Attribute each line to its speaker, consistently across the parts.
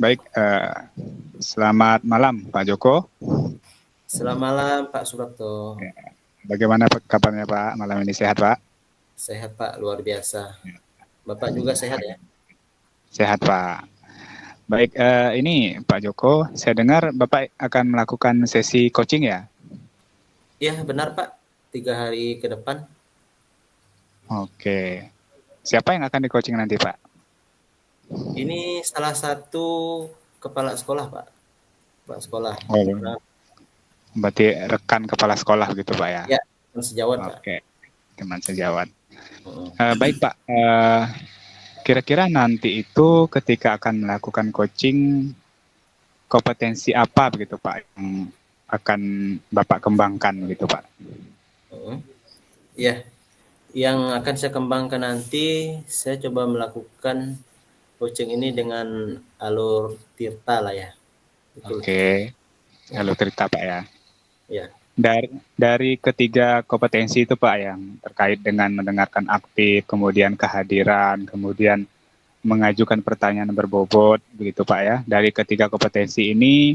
Speaker 1: Baik, selamat malam Pak Joko.
Speaker 2: Selamat malam Pak Suprapto.
Speaker 1: Bagaimana kabarnya Pak? Malam ini sehat Pak?
Speaker 2: Sehat Pak, luar biasa. Bapak juga sehat ya?
Speaker 1: Sehat Pak. Baik, ini Pak Joko, saya dengar Bapak akan melakukan sesi coaching ya?
Speaker 2: Iya benar Pak, 3 hari ke depan.
Speaker 1: Oke. Siapa yang akan di coaching nanti Pak?
Speaker 2: Ini salah satu kepala sekolah Pak. Kepala sekolah.
Speaker 1: Oh, berarti rekan kepala sekolah gitu Pak ya?
Speaker 2: Ya, sejawat Pak.
Speaker 1: Oke, teman sejawat. Baik Pak, kira-kira nanti itu ketika akan melakukan coaching, kompetensi apa begitu Pak yang akan Bapak kembangkan gitu Pak?
Speaker 2: Ya, yang akan saya kembangkan nanti, saya coba melakukan coaching ini dengan alur tirta lah ya.
Speaker 1: Betul. Oke, alur tirta Pak ya.
Speaker 2: Ya.
Speaker 1: Dari ketiga kompetensi itu Pak yang terkait dengan mendengarkan aktif, kemudian kehadiran, kemudian mengajukan pertanyaan berbobot, begitu Pak ya. Dari ketiga kompetensi ini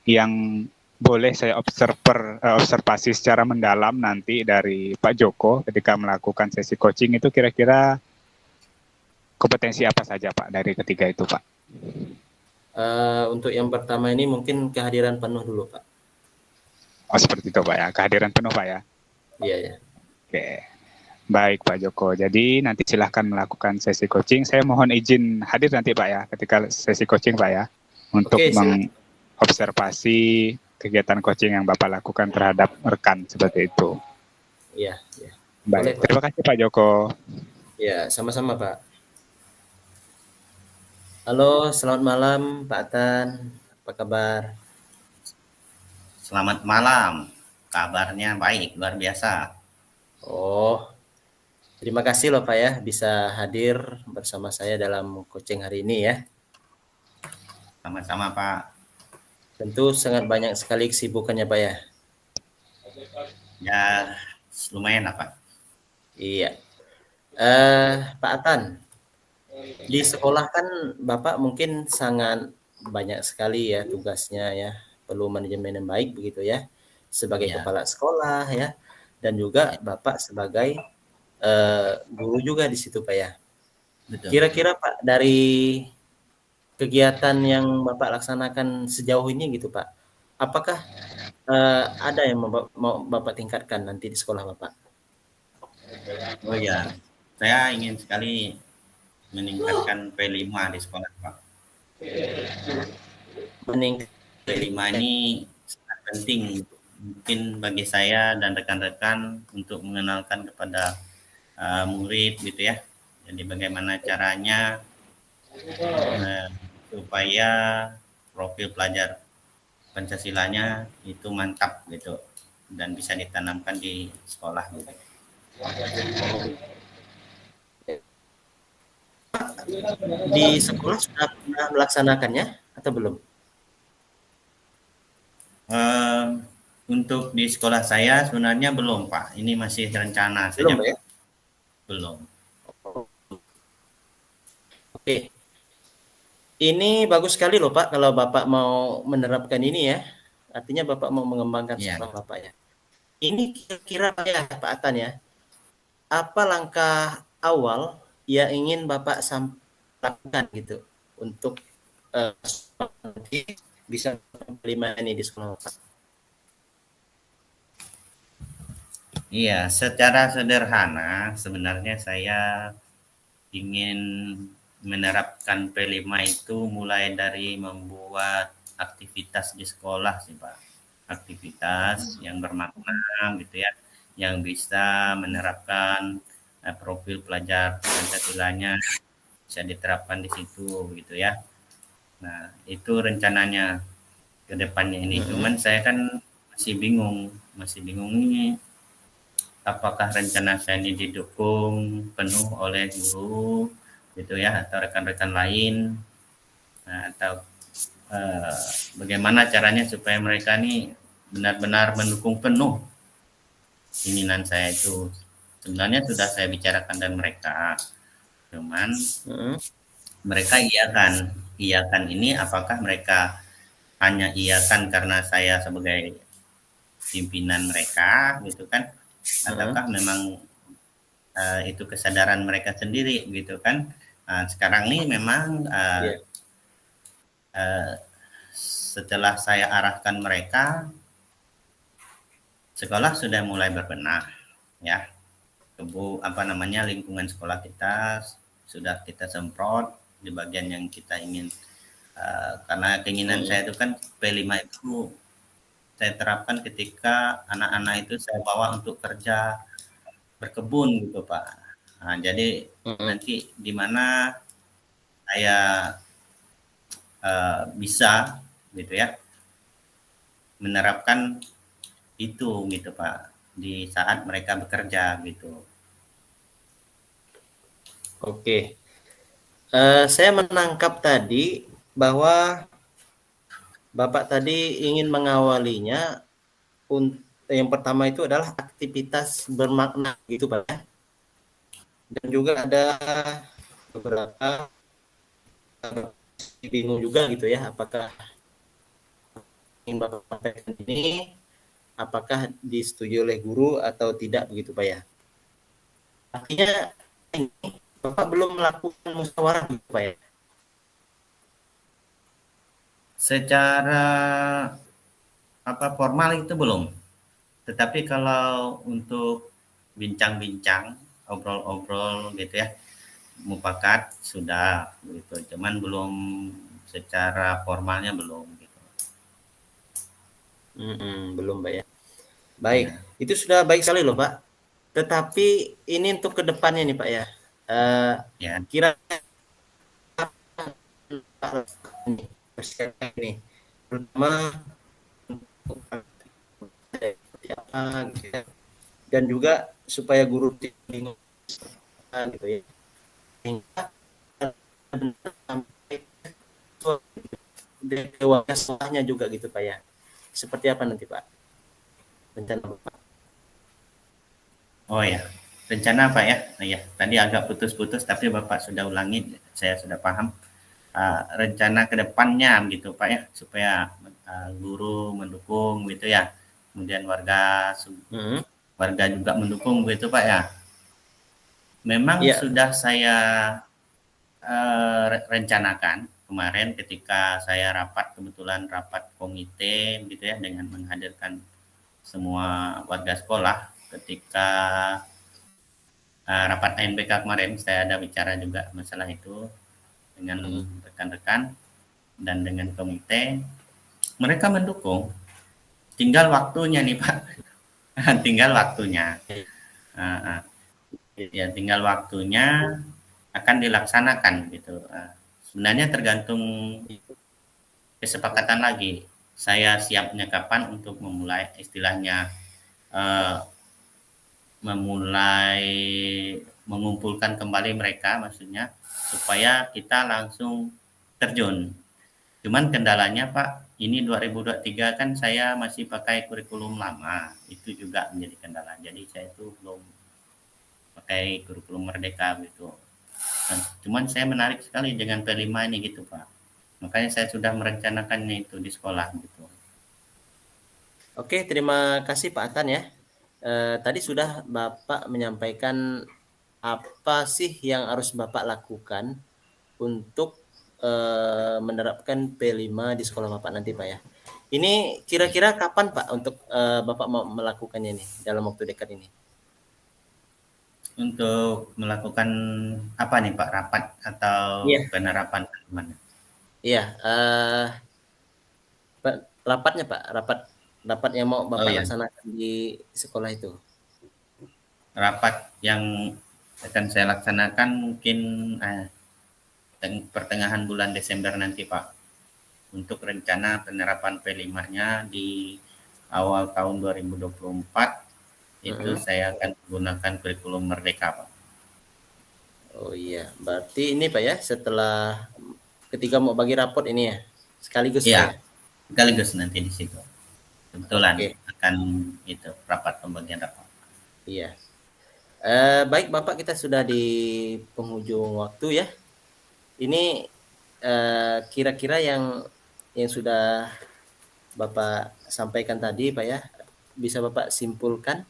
Speaker 1: yang boleh saya observasi secara mendalam nanti dari Pak Joko ketika melakukan sesi coaching itu kira-kira kompetensi apa saja Pak dari ketiga itu Pak?
Speaker 2: Untuk yang pertama ini mungkin kehadiran penuh dulu Pak.
Speaker 1: Oh seperti itu Pak ya, kehadiran penuh Pak ya?
Speaker 2: Iya ya.
Speaker 1: Oke. Baik Pak Joko, jadi nanti silahkan melakukan sesi coaching. Saya mohon izin hadir nanti Pak ya, ketika sesi coaching Pak ya, untuk mengobservasi kegiatan coaching yang Bapak lakukan terhadap rekan seperti itu.
Speaker 2: Iya, ya.
Speaker 1: Baik, terima kasih Pak Joko.
Speaker 2: Ya, sama-sama Pak. Halo, selamat malam Pak Atan, apa kabar?
Speaker 3: Selamat malam, kabarnya baik, luar biasa.
Speaker 2: Oh, terima kasih loh Pak ya bisa hadir bersama saya dalam coaching hari ini ya.
Speaker 3: Sama-sama Pak.
Speaker 2: Tentu sangat banyak sekali kesibukannya Pak ya.
Speaker 3: Ya, lumayan lah Pak.
Speaker 2: Iya. Pak Atan, di sekolah kan Bapak mungkin sangat banyak sekali ya tugasnya ya, perlu manajemen yang baik begitu ya, sebagai kepala sekolah ya, dan juga Bapak sebagai guru juga di situ Pak ya. Betul. Kira-kira Pak dari kegiatan yang Bapak laksanakan sejauh ini gitu Pak, apakah ada yang mau Bapak tingkatkan nanti di sekolah Bapak?
Speaker 3: Oh ya, saya ingin sekali meningkatkan P5 di sekolah Pak. P5 ini sangat penting mungkin bagi saya dan rekan-rekan untuk mengenalkan kepada murid gitu ya. Jadi bagaimana caranya supaya profil pelajar Pancasilanya itu mantap gitu dan bisa ditanamkan di sekolah gitu.
Speaker 2: Di sekolah sudah pernah melaksanakannya atau belum?
Speaker 3: Untuk di sekolah saya sebenarnya belum Pak, ini masih rencana saja Pak.
Speaker 2: Ya?
Speaker 3: Belum.
Speaker 2: Oke. Ini bagus sekali loh Pak kalau Bapak mau menerapkan ini ya. Artinya Bapak mau mengembangkan sekolah Bapak ya. Ini kira-kira ya Pak Atan ya, apa langkah awal yang ingin Bapak lakukan gitu untuk bisa menerima ini di sekolah Bapak?
Speaker 3: Iya, secara sederhana sebenarnya saya ingin menerapkan P5 itu mulai dari membuat aktivitas di sekolah sih Pak. Aktivitas yang bermakna gitu ya, yang bisa menerapkan profil pelajar Pancasilanya bisa diterapkan di situ gitu ya. Nah, itu rencananya ke depannya ini. Cuman saya kan masih bingung nih apakah rencana saya ini didukung penuh oleh guru gitu ya atau rekan-rekan lain, nah, atau bagaimana caranya supaya mereka nih benar-benar mendukung penuh keinginan saya itu. Sebenarnya sudah saya bicarakan dengan mereka, cuman mereka iya kan iakan ini apakah mereka hanya iakan karena saya sebagai pimpinan mereka gitu kan, ataukah memang itu kesadaran mereka sendiri gitu kan. Sekarang ini memang setelah saya arahkan mereka, sekolah sudah mulai berbenah ya. Lingkungan sekolah kita sudah kita semprot di bagian yang kita ingin, karena keinginan saya itu kan P5 itu saya terapkan ketika anak-anak itu saya bawa untuk kerja berkebun gitu Pak. Jadi nanti di mana saya bisa gitu ya menerapkan itu gitu Pak di saat mereka bekerja gitu.
Speaker 2: Oke. Saya menangkap tadi bahwa Bapak tadi ingin mengawalinya yang pertama itu adalah aktivitas bermakna gitu Pak. Dan juga ada beberapa bingung juga gitu ya, apakah ingin Bapak sampaikan ini apakah disetujui oleh guru atau tidak begitu Pak ya. Artinya ini Bapak belum melakukan musyawarah gitu Pak ya.
Speaker 3: Secara formal itu belum. Tetapi kalau untuk bincang-bincang, obrol-obrol gitu ya, mufakat sudah gitu. Cuman belum secara formalnya belum gitu.
Speaker 2: Belum Pak ya. Baik, itu sudah baik sekali loh Pak. Tetapi ini untuk kedepannya nih Pak ya. Kira ini terutama dan juga supaya guru bingung gitu ya. Sampai sekolahnya juga gitu Pak ya. Seperti apa nanti Pak? Rencana Bapak?
Speaker 3: Oh ya, rencana apa ya? Ya, tadi agak putus-putus tapi Bapak sudah ulangi, saya sudah paham. Rencana kedepannya gitu Pak ya, supaya guru mendukung gitu ya, kemudian warga juga mendukung gitu Pak ya. Memang sudah saya rencanakan kemarin ketika saya kebetulan rapat komite gitu ya, dengan menghadirkan semua warga sekolah. Ketika rapat ANBK kemarin saya ada bicara juga masalah itu dengan rekan-rekan dan dengan komite, mereka mendukung. Tinggal waktunya nih Pak. Tinggal waktunya. Ya, tinggal waktunya akan dilaksanakan gitu. Sebenarnya tergantung kesepakatan lagi. Saya siapnya kapan untuk memulai istilahnya memulai mengumpulkan kembali mereka, maksudnya supaya kita langsung terjun. Cuman kendalanya Pak, ini 2023 kan saya masih pakai kurikulum lama, itu juga menjadi kendala. Jadi saya itu belum pakai kurikulum merdeka gitu. Cuman saya menarik sekali dengan P5 ini gitu Pak. Makanya saya sudah merencanakannya itu di sekolah gitu.
Speaker 2: Oke, terima kasih Pak Atan ya. Tadi sudah Bapak menyampaikan apa sih yang harus Bapak lakukan untuk menerapkan P5 di sekolah Bapak nanti Pak ya. Ini kira-kira kapan Pak untuk Bapak mau melakukannya nih dalam waktu dekat ini?
Speaker 3: Untuk melakukan apa nih Pak, rapat atau penerapan mana?
Speaker 2: Iya, rapatnya Pak, rapat yang mau Bapak laksanakan di sekolah itu.
Speaker 3: Rapat yang akan saya laksanakan mungkin pertengahan bulan Desember nanti Pak, untuk rencana penerapan P5-nya di awal tahun 2024 itu saya akan menggunakan kurikulum merdeka Pak.
Speaker 2: Oh iya, berarti ini Pak ya, setelah ketika mau bagi raport ini ya, sekaligus
Speaker 3: ya? Sekaligus nanti di situ. Kebetulan akan itu rapat pembagian raport.
Speaker 2: Iya. Baik Bapak, kita sudah di penghujung waktu ya. Ini kira-kira yang sudah Bapak sampaikan tadi Pak ya, bisa Bapak simpulkan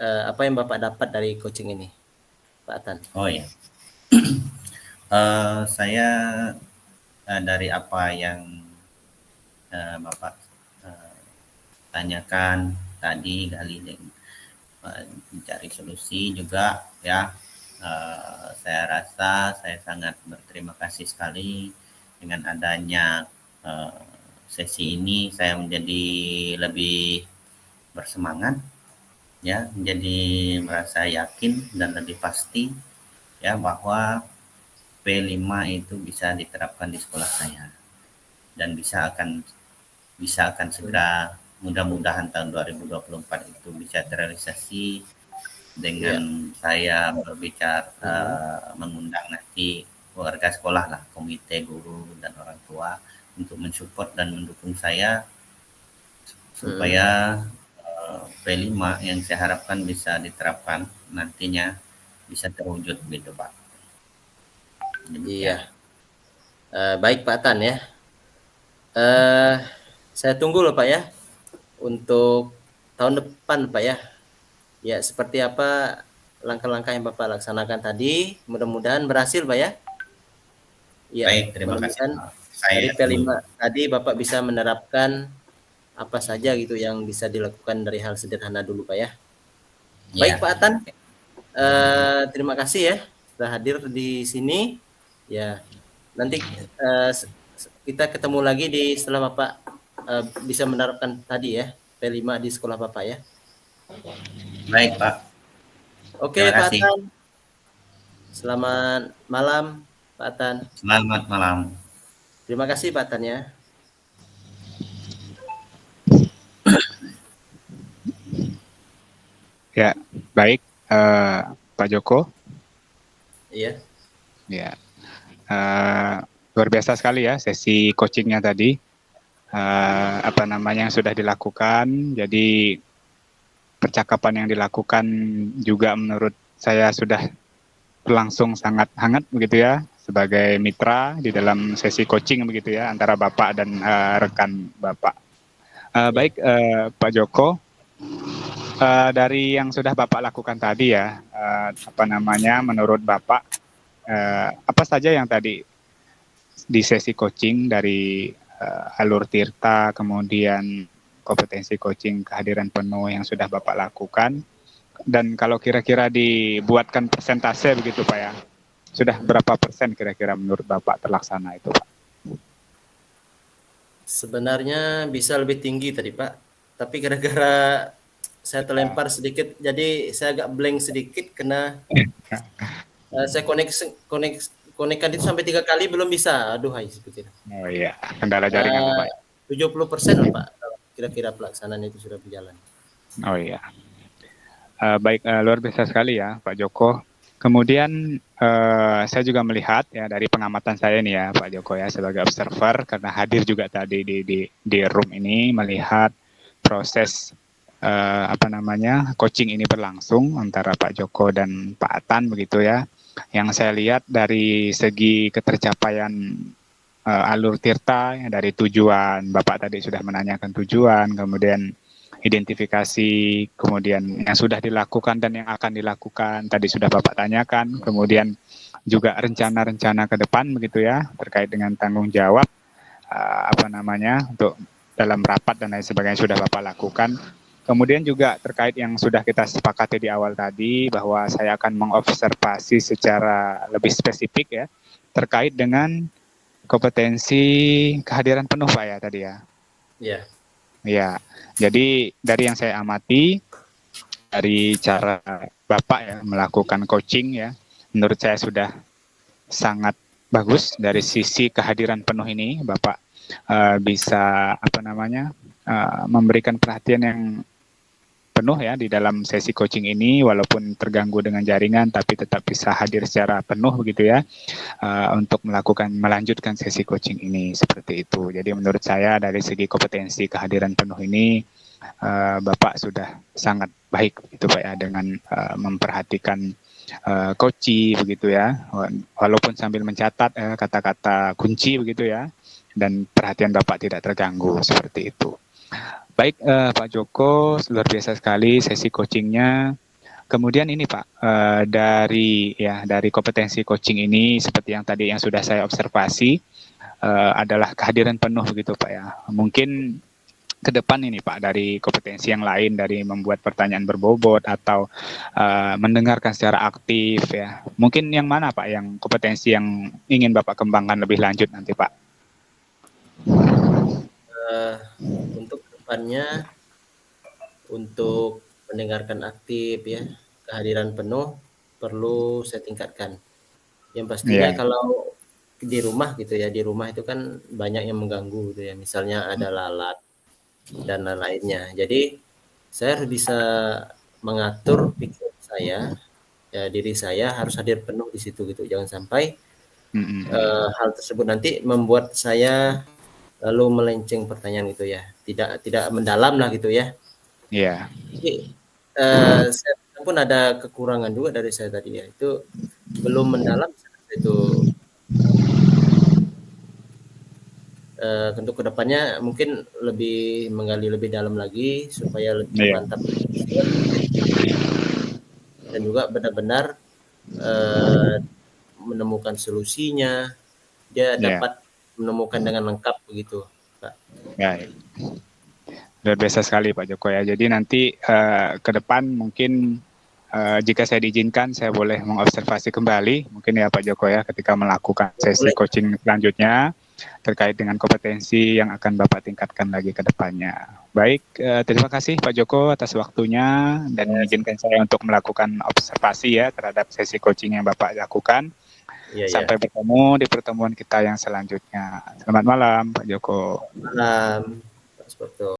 Speaker 2: apa yang Bapak dapat dari coaching ini, Pak Atan?
Speaker 3: Oh ya, saya dari apa yang Bapak tanyakan tadi, gali mencari solusi juga ya. Saya rasa saya sangat berterima kasih sekali dengan adanya sesi ini. Saya menjadi lebih bersemangat ya, menjadi merasa yakin dan lebih pasti ya bahwa P5 itu bisa diterapkan di sekolah saya dan bisa akan segera, mudah-mudahan tahun 2024 itu bisa terrealisasi dengan saya berbicara mengundang nanti warga sekolah lah, komite guru dan orang tua untuk mensupport dan mendukung saya supaya P5 yang saya harapkan bisa diterapkan nantinya bisa terwujud gitu Pak.
Speaker 2: Iya. Baik Pak Atan ya. Saya tunggu loh Pak ya untuk tahun depan Pak ya. Ya seperti apa langkah-langkah yang Bapak laksanakan tadi, mudah-mudahan berhasil Pak ya. Ya,
Speaker 3: Baik, terima kasih Pak.
Speaker 2: Dari P5 tadi Bapak bisa menerapkan apa saja gitu yang bisa dilakukan dari hal sederhana dulu Pak ya. Baik Pak Atan, terima kasih ya sudah hadir di sini. Ya, nanti kita ketemu lagi setelah Bapak bisa menerapkan tadi ya P5 di sekolah Bapak ya.
Speaker 3: Baik Pak.
Speaker 2: Oke Pak Atan. Selamat malam Pak Atan.
Speaker 3: Selamat malam.
Speaker 2: Terima kasih Pak Atan ya.
Speaker 1: Ya, baik Pak Joko.
Speaker 2: Iya.
Speaker 1: Ya, luar biasa sekali ya sesi coachingnya tadi. Yang sudah dilakukan. Jadi percakapan yang dilakukan juga menurut saya sudah berlangsung sangat hangat begitu ya, sebagai mitra di dalam sesi coaching begitu ya antara Bapak dan rekan Bapak. Baik Pak Joko. Dari yang sudah Bapak lakukan tadi ya, menurut Bapak apa saja yang tadi di sesi coaching dari Alur Tirta, kemudian kompetensi coaching kehadiran penuh yang sudah Bapak lakukan, dan kalau kira-kira dibuatkan persentase begitu Pak ya, sudah berapa persen kira-kira menurut Bapak terlaksana itu Pak?
Speaker 2: Sebenarnya bisa lebih tinggi tadi Pak, tapi gara-gara saya terlempar sedikit, jadi saya agak blank sedikit karena saya konekkan itu sampai 3 kali belum bisa. Aduhai seperti itu.
Speaker 1: Oh iya, kendala jaringan Pak.
Speaker 2: 70% lah Pak, kira-kira pelaksanaan itu sudah berjalan.
Speaker 1: Oh iya. Baik, luar biasa sekali ya Pak Joko. Kemudian saya juga melihat ya dari pengamatan saya nih ya Pak Joko ya sebagai observer, karena hadir juga tadi di room ini melihat proses coaching ini berlangsung antara Pak Joko dan Pak Atan begitu ya. Yang saya lihat dari segi ketercapaian Alur Tirta ya, dari tujuan, Bapak tadi sudah menanyakan tujuan, kemudian identifikasi, kemudian yang sudah dilakukan dan yang akan dilakukan tadi sudah Bapak tanyakan, kemudian juga rencana-rencana ke depan begitu ya terkait dengan tanggung jawab untuk dalam rapat dan lain sebagainya sudah Bapak lakukan. Kemudian juga terkait yang sudah kita sepakati di awal tadi, bahwa saya akan mengobservasi secara lebih spesifik ya terkait dengan kompetensi kehadiran penuh Pak ya tadi ya.
Speaker 2: Iya.
Speaker 1: Ya, jadi dari yang saya amati dari cara Bapak ya melakukan coaching ya, menurut saya sudah sangat bagus dari sisi kehadiran penuh ini. Bapak bisa memberikan perhatian yang penuh ya di dalam sesi coaching ini, walaupun terganggu dengan jaringan tapi tetap bisa hadir secara penuh begitu ya untuk melanjutkan sesi coaching ini seperti itu. Jadi menurut saya dari segi kompetensi kehadiran penuh ini Bapak sudah sangat baik itu Pak ya dengan memperhatikan koci begitu ya, walaupun sambil mencatat kata-kata kunci begitu ya, dan perhatian Bapak tidak terganggu seperti itu. Baik, Pak Joko, luar biasa sekali sesi coachingnya. Kemudian ini Pak, dari kompetensi coaching ini seperti yang tadi yang sudah saya observasi adalah kehadiran penuh begitu Pak ya. Mungkin ke depan ini Pak, dari kompetensi yang lain, dari membuat pertanyaan berbobot atau mendengarkan secara aktif ya. Mungkin yang mana Pak, yang kompetensi yang ingin Bapak kembangkan lebih lanjut nanti Pak?
Speaker 2: Untuk depannya, untuk mendengarkan aktif ya, kehadiran penuh perlu saya tingkatkan. Yang pastinya kalau di rumah gitu ya, di rumah itu kan banyak yang mengganggu gitu ya, misalnya ada lalat dan lain-lainnya. Jadi saya harus bisa mengatur pikiran saya, ya diri saya harus hadir penuh di situ gitu. Jangan sampai hal tersebut nanti membuat saya lalu melenceng pertanyaan gitu ya, tidak mendalam lah gitu ya.
Speaker 1: Iya.
Speaker 2: Jadi saya pun ada kekurangan juga dari saya tadi ya, itu belum mendalam itu. Untuk kedepannya mungkin lebih menggali lebih dalam lagi supaya lebih mantap dan juga benar-benar menemukan solusinya, dia dapat menemukan dengan lengkap begitu, Pak.
Speaker 1: Baik. Luar biasa sekali Pak Joko ya. Jadi nanti ke depan mungkin jika saya diizinkan, saya boleh mengobservasi kembali mungkin ya Pak Joko ya, ketika melakukan sesi coaching selanjutnya terkait dengan kompetensi yang akan Bapak tingkatkan lagi ke depannya. Baik, terima kasih Pak Joko atas waktunya dan mengizinkan saya untuk melakukan observasi ya terhadap sesi coaching yang Bapak lakukan. Sampai bertemu di pertemuan kita yang selanjutnya. Selamat malam Pak Joko.
Speaker 2: Malam Pak Suparto.